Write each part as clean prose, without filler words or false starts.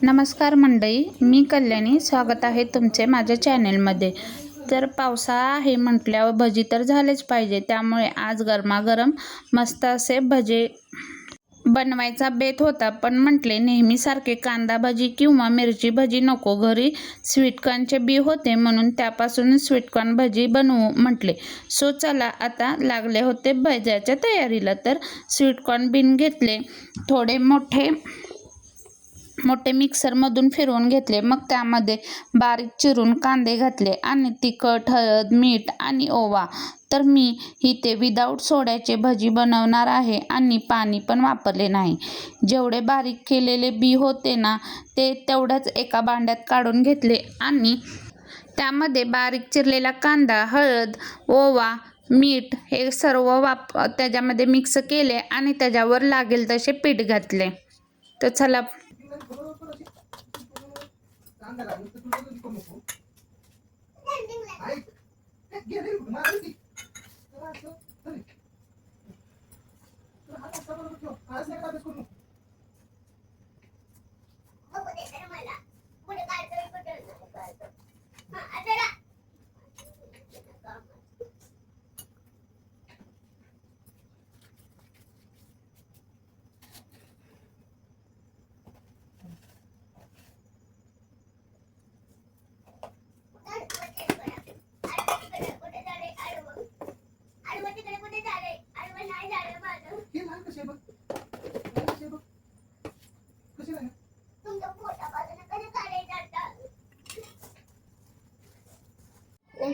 नमस्कार मंडळी, मी कल्याणी. स्वागत आहे तुमचे माझ्या चॅनलमध्ये. तर पावसाळा आहे म्हटल्यावर भजी तर झालेच पाहिजे, त्यामुळे आज गरमागरम मस्त असे भजे बनवायचा बेत होता. पण म्हटले नेहमीसारखे कांदा भजी किंवा मिरची भजी नको, घरी स्वीटकॉर्नचे बी होते म्हणून त्यापासून स्वीटकॉर्न भजी बनवू म्हटले. सो चला आता लागले होते भज्याच्या तयारीला. तर स्वीटकॉर्न बीन घेतले, थोडे मोठे मिक्सरमधून फिरवून घेतले. मग त्यामध्ये बारीक चिरून कांदे घातले आणि तिखट, हळद, मीठ आणि ओवा. तर मी इथे विदाऊट सोड्याचे भजी बनवणार आहे आणि पाणी पण वापरले नाही. जेवढे बारीक केलेले बी होते ना, ते तेवढ्याच एका भांड्यात काढून घेतले आणि त्यामध्ये बारीक चिरलेला कांदा, हळद, ओवा, मीठ हे सर्व त्याच्यामध्ये मिक्स केले आणि त्याच्यावर लागेल तसे पीठ घातले. तर चला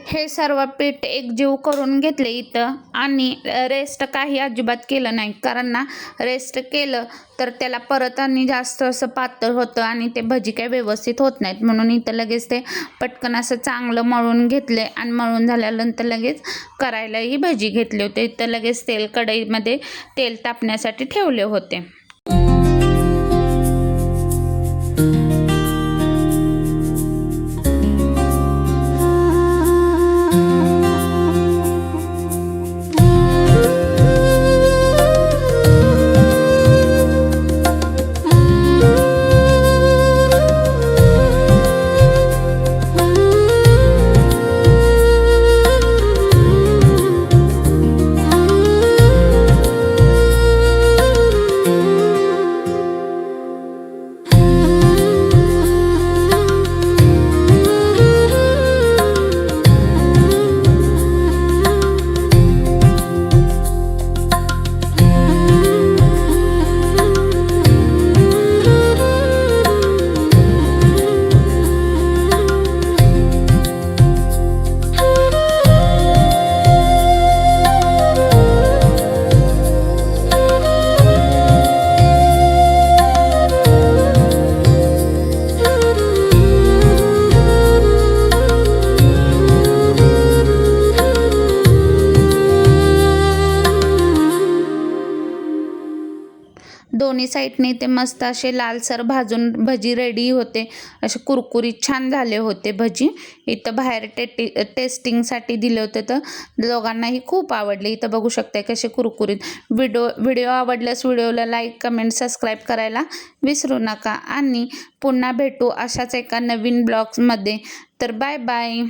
हे सर्व पीठ एकजीव करून घेतले इथं आणि रेस्ट काही अजिबात केलं नाही, कारण ना रेस्ट केलं तर त्याला परत आणि जास्त असं पातळ होतं आणि ते भजी काही व्यवस्थित होत नाहीत. म्हणून इथं लगेच ते पटकन असं चांगलं मळून घेतले आणि मळून झाल्यानंतर लगेच करायलाही भजी घेतले होते. इथं लगेच कढईमध्ये तेल तापण्यासाठी ठेवले होते. दोन्ही साईडने ते मस्त असे लालसर भाजून भजी रेडी होते. असे कुरकुरीत छान झाले होते भजी. इथं बाहेर टेस्टिंगसाठी दिले होते, तर दोघांनाही खूप आवडले. इथं बघू शकताय कसे कुरकुरीत. व्हिडिओ आवडल्यास व्हिडिओला लाईक, कमेंट, सबस्क्राईब करायला विसरू नका आणि पुन्हा भेटू अशाच एका नवीन ब्लॉग्समध्ये. तर बाय बाय.